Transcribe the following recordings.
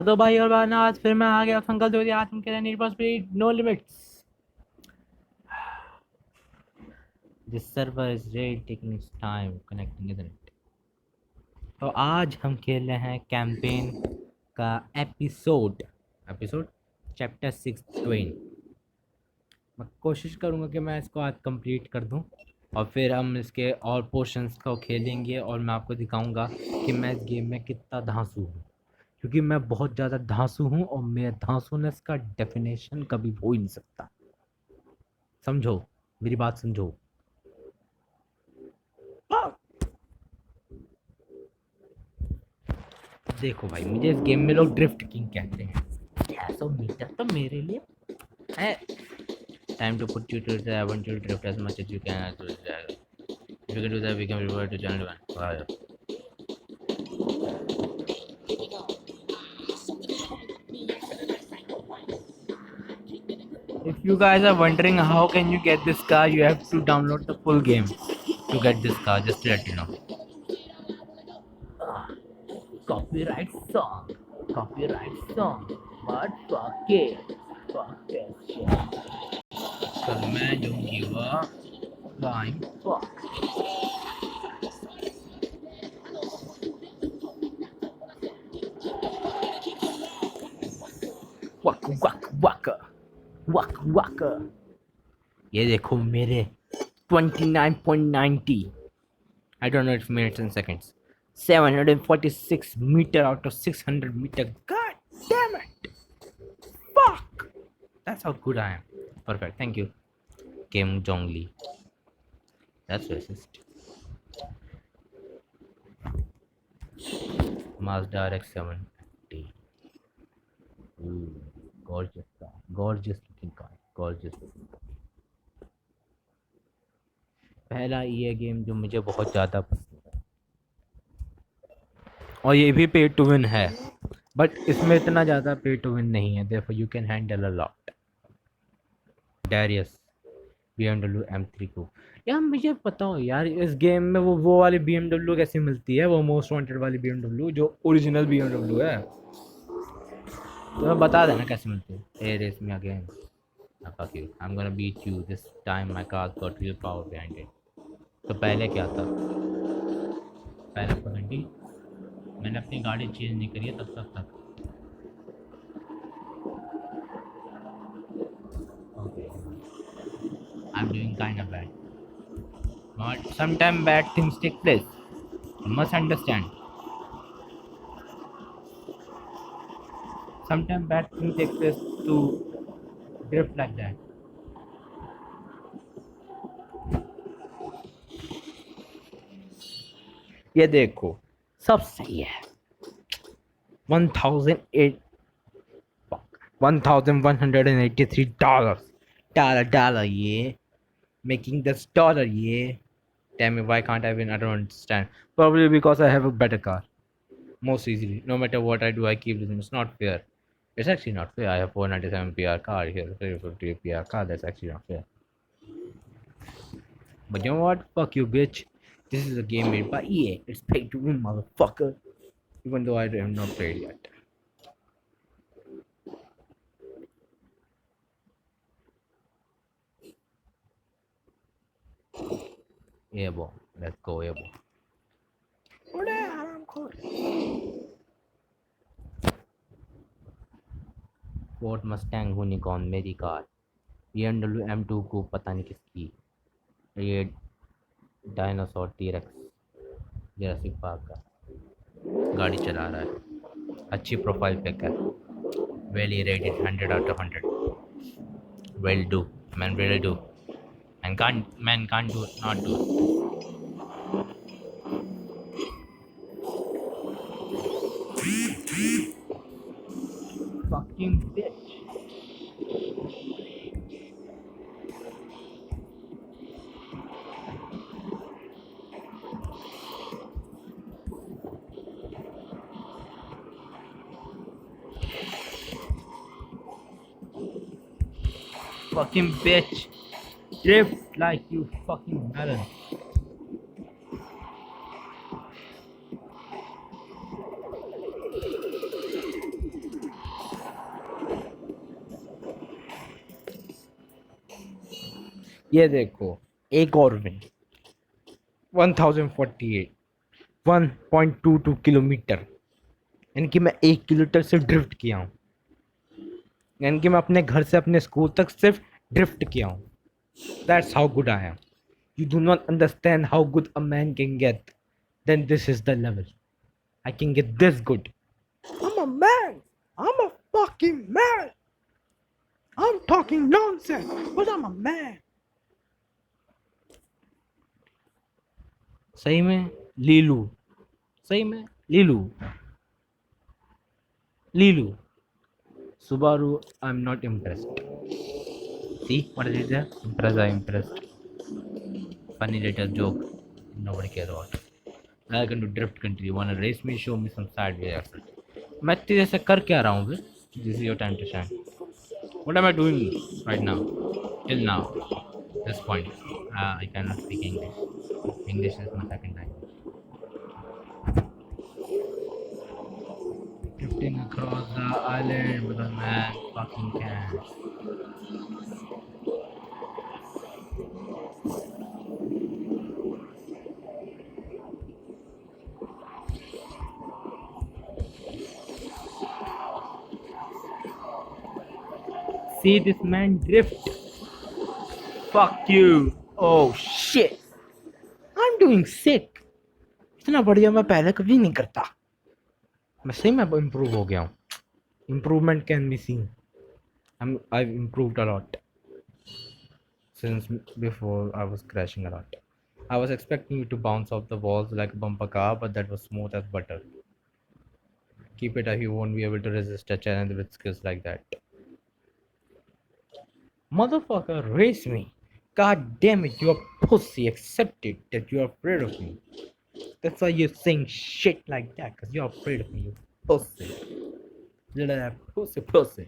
तो भाई और बहना आज फिर मैं आ गया फंगल दो आज हम कह रहे need for speed no limits this server is really taking its time connecting isn't तो आज हम खेल रहे हैं कैंपेन का एपिसोड एपिसोड चैप्टर 16। मैं कोशिश करूंगा कि मैं इसको आज कंप्लीट कर दूं और फिर हम इसके और पोर्शंस को खेलेंगे और मैं आपको दिखाऊंगा कि मैं इस गेम में कितना धांसू हूँ, क्योंकि मैं बहुत ज़्यादा धांसू हूँ और मेरे धांसूनेस का डेफिनेशन कभी हो ही नहीं सकता। समझो, मेरी बात समझो। देखो भाई, मुझे इस गेम में लोग ड्रिफ्ट किंग कहते हैं। 600 मीटर तो मेरे लिए है। Time to put you to the I want you to drift as much as you can to जाएगा। If you can do that we can revert to channel 1। वाह। If you guys are wondering how can you get this car, you have to download the full game to get this car, just to let you know. Copyright song. Copyright song. But fuck it. Fuck that shit. So मैं don't give a flying fuck. Waka waka waka. Waka waka. ये देखो मेरे 29.90. I don't know if minutes and seconds. 746 meter out of 600 meter. God damn it! Fuck! That's how good I am. Perfect. Thank you, Kim Jong Lee. That's racist. Mazda RX-7. Ooh, gorgeous car. Gorgeous looking car. Gorgeous looking car. पहला ये game जो मुझे बहुत ज़्यादा पसंद है और ये भी पे टू विन है, बट इसमें इतना ज़्यादा पे टू विन नहीं है, therefore you can handle a lot. Darius BMW M3 को यार मुझे पता हो यार, इस गेम में वो वाली BMW कैसे मिलती है, वो मोस्ट वांटेड वाली BMW जो ओरिजिनल BMW है, तो बता देना कैसे मिलती है। Hey, race me again. Ah, fuck you. I'm gonna beat you this time. My car's got real power behind it. तो पहले क्या था, पहले पॉइंटी मैंने अपनी गाड़ी चेंज नहीं करी है तब तक। Okay, I am doing kind of bad, but sometime bad things take place, you must understand. Sometimes bad things take place to drift like that. ये देखो सब सही है। 1008 $1,183 dollar ये making this dollar ये damn it, why can't I win? I don't understand. Probably because I have a better car most easily. No matter what I do, I keep losing. It's not fair. It's actually not fair. I have 497 PR car here, 350 PR car. That's actually not fair. But you know what? Fuck you, bitch. This is a game made by EA. It's paid to win, motherfucker. Even though I have not played yet. Yeah, boy. Let's go, yeah, boy. Ford Mustang unicorn मेरी car. BMW M2 को पता नहीं किसकी। ये dinosaur T-Rex Jurassic park का गाड़ी चला रहा है। अच्छी प्रोफाइल पिक है। Really rated 100 out of 100। Well do man, well do man can't do it, not do it. Fucking bitch. Fucking bitch. Drift like you fucking melon. ये देखो, एक और विन, 1048, 1.22 किलोमीटर, यानी कि मैं 1 किलोमीटर से ड्रिफ्ट किया हूँ, यानी कि मैं अपने घर से अपने स्कूल तक सिर्फ ड्रिफ्ट किया हूँ. That's how good I am. You do not understand how good a man can get. Then this is the level. I can get this good. I'm a man. I'm a fucking man. I'm talking nonsense, but I'm a man. सही में लीलू, सही में लीलू, लीलू. Subaru, I'm not impressed. See what is there? Impressed, I'm impressed. Funny little joke. Nobody cares about. I can do drift country. You wanna race me? Show me some sideways effort. मैं तेरे से कर क्या रहा हूँ बे? This is your time to shine. What am I doing right now? Till now, this point. I cannot speak English. English is my second language. Drifting across the island with a man fucking can. See this man drift. Fuck you. Oh shit. I'm doing sick. इतना बढ़िया मैं पहले कभी नहीं करता. मैं सही में इम्प्रूव हो गया हूँ. Improvement can be seen. I've improved a lot since before. I was crashing a lot. I was expecting you to bounce off the walls like a bumper car, but that was smooth as butter. Keep it up, you won't be able to resist a challenge with skills like that. Motherfucker, race me. God damn it, you're pussy. Accept it that you're afraid of me. That's why you're saying shit like that, because you're afraid of me, you pussy. Little pussy pussy.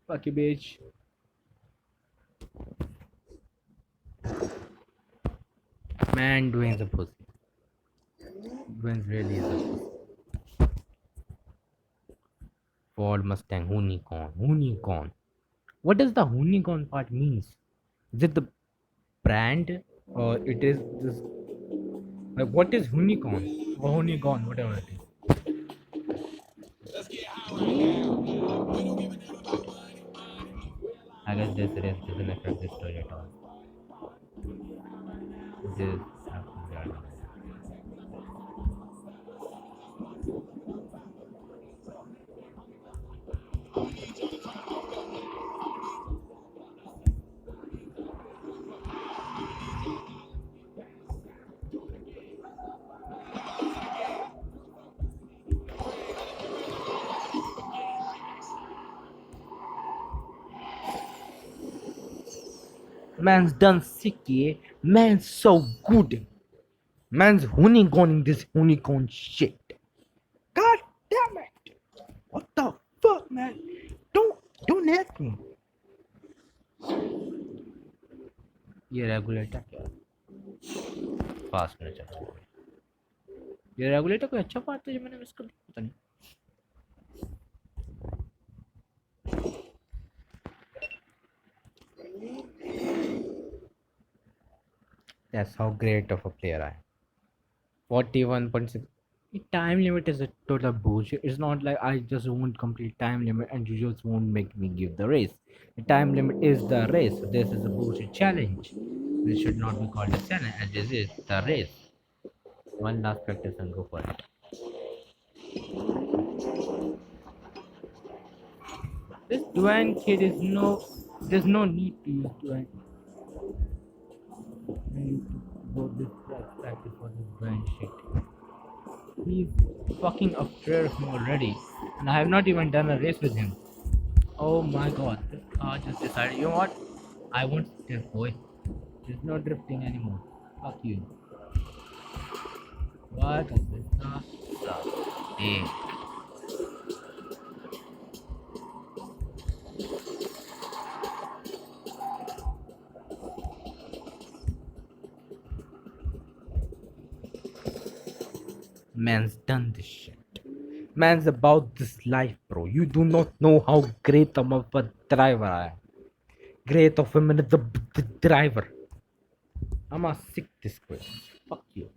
Fuck you, bitch. Man, Dwayne's a pussy. Dwayne's really is a pussy. Ford Mustang, Unicorn, Unicorn. What does the Unicorn part means? Is it the brand or it is this? Like, what is Unicorn or Unicorn, whatever it is? I guess this race doesn't affect this story at all. This happens. Man's done sick, yeah. Man's so good. Man's unicorning this unicorn shit. God damn it! What the fuck, man? Don't hit me. ये regulator क्या fast में चल रहा है? ये regulator कोई अच्छा part है जो मैंने मिस कर दिया, पता नहीं. That's how great of a player I am. 41.6. The time limit is a total bullshit. It's not like I just won't complete time limit and you just won't make me give the race. The time limit is the race. This is a bullshit challenge. This should not be called a challenge, as this is the race. One last practice and go for it. This Dwayne kid is there's no need to use Dwayne. I need to go this practice for this Dwayne shit. He's fucking afraid of me already, and I have not even done a race with him. Oh my god, this car just decided, you know what? I won't drift, boy. There's no drifting anymore. Fuck you. What? This car sucks. Damn. Man's done this shit. Man's about this life, bro. You do not know how great of a driver I am. Great of women is the driver. I'm a sick disgrace. Fuck you.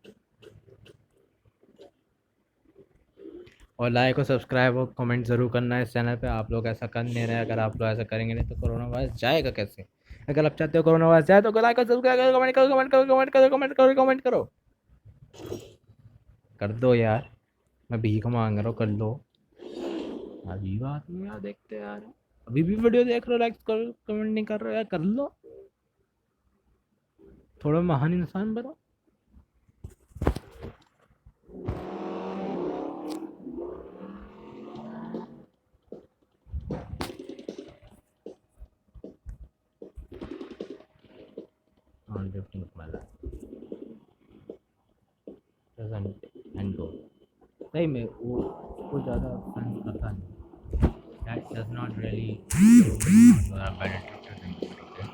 और like और subscribe और comment जरूर करना है इस channel पे। आप लोग ऐसा कर नहीं रहे, अगर आप लोग ऐसा करेंगे नहीं तो कोरोना वायरस जाएगा कैसे? अगर आप चाहते हो कोरोना वायरस जाए तो लाइक और सब्सक्राइब करो, कमेंट करो, कमेंट करो, कमेंट करो, कमेंट करो, कमेंट करो। कर दो यार, मैं भीख मांग रहा हूँ, कर लो। अभी बात नहीं यार, देखते यार, अभी भी वीडियो देख रहे हो, लाइक करो, कमेंट नहीं कर रहे हो यार, कर लो। थोड़ा महान इंसान बनो। on drifting of my life doesn't end go सही में वो ज़्यादा फन करता नहीं। that does not really you are a better drifter than me, okay?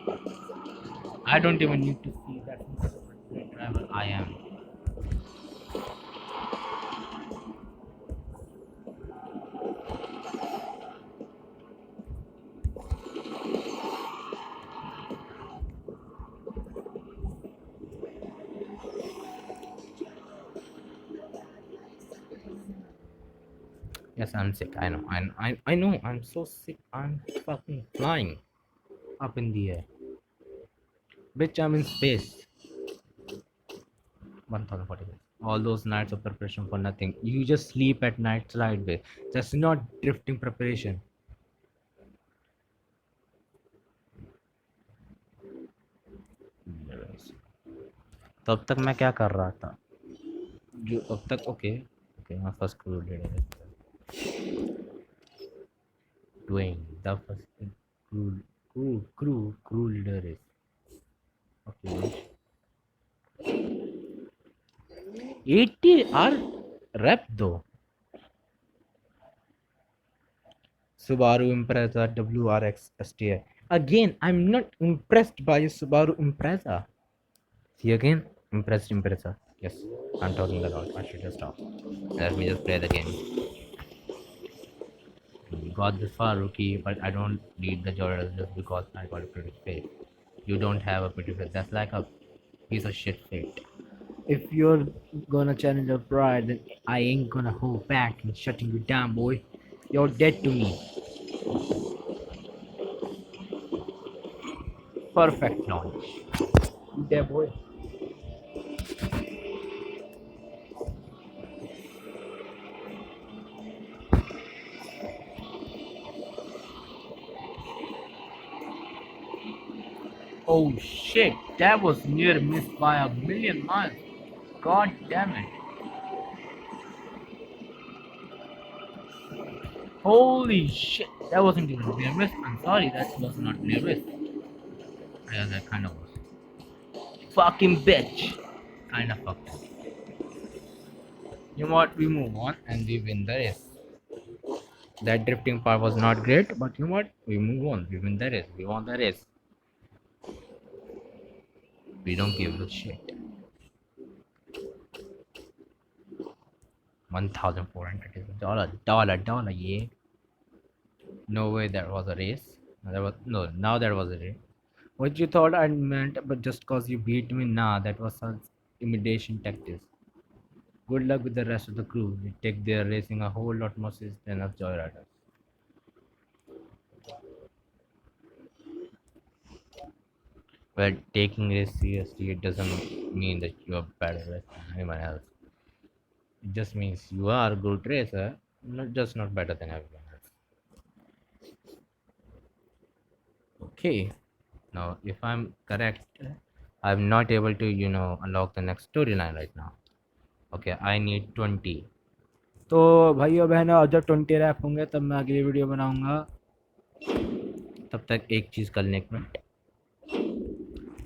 I don't even need to see that much of a great driver I am. Yes, I'm sick. I know. I know. I'm so sick. I'm fucking flying up in the air. Bitch, I'm in space. 1040. All those nights of preparation for nothing. You just sleep at night sideways. That's not drifting preparation. तो अब तक मैं क्या कर रहा था? जो अब तक ओके ओके मैं first crew doing the first crew leader is okay 80 are rep though. Subaru Impreza WRX STI. Again, I'm not impressed by a Subaru Impreza. See again, Impreza. Yes, I'm talking a lot. I should just stop. Let me just play the game. You got this far, rookie, but I don't need the Jordan just because I got a pretty face. You don't have a pretty face. That's like a piece of shit fate. If you're gonna challenge your pride, then I ain't gonna hold back and shutting you down, boy. You're dead to me. Perfect launch. You there, boy? Oh shit, that was near missed by a million miles. God damn it. Holy shit, that wasn't even near miss. I'm sorry, that was not near miss. Yeah, that kind of was. Fucking bitch. Kind of fucked up. You know what? We move on and we win the race. That drifting part was not great, but you know what? We move on. We win the race. We won the race. We don't give a shit. 1,400 is dollar, yeah. No way that was a race. There was no. Now that was a race. What you thought I meant, but just cause you beat me, nah, that was some imitation tactics. Good luck with the rest of the crew. They take their racing a whole lot more serious than us joyriders. Well, taking race seriously it doesn't mean that you are better than anyone else. It just means you are a good racer, not better than everyone else. Okay. Now, if I'm correct, I'm not able to, unlock the next storyline right now. Okay, I need 20. तो भाइयों बहनों और जब 20 rap होंगे तब मैं अगली video बनाऊंगा। तब तक एक चीज़ कर लें, एक मिनट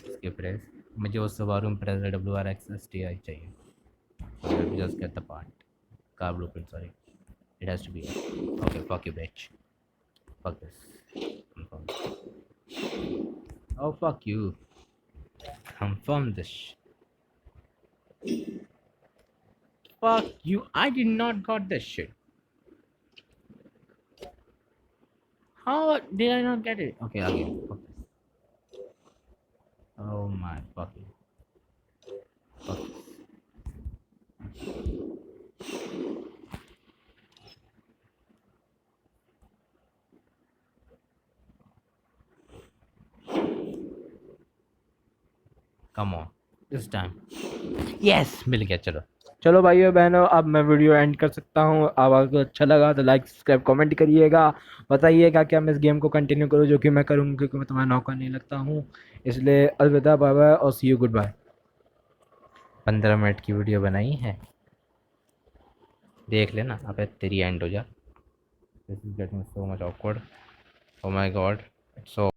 इसके प्रेस मुझे वो Subaru Impreza WRX STI चाहिए। So let me just get the part. Car blueprint, sorry. It has to be. Okay, fuck you, bitch. Fuck this. Confirm. Oh, fuck you. Confirm this. Fuck you. I did not got this shit. How did I not get it? Okay, again. Fuck this. My fucking fuck. Come on, this time. Yes, मिल गया. चलो चलो भाइयों बहनों, अब मैं video and कर सकता हूँ. अब आपको अच्छा लगा तो लाइक सब्सक्राइब कमेंट करिएगा. बताइएगा क्या मैं इस गेम को कंटिन्यू करूँ, जो कि मैं करूँगा क्योंकि मैं तुम्हारा नौकर नहीं लगता हूँ. इसलिए अलविदा, बाय बाय और सी यू, गुड बाय. 15 मिनट की वीडियो बनाई है, देख लेना. अबे तेरी एंड हो जा. This is getting so much awkward. Oh my God, it's so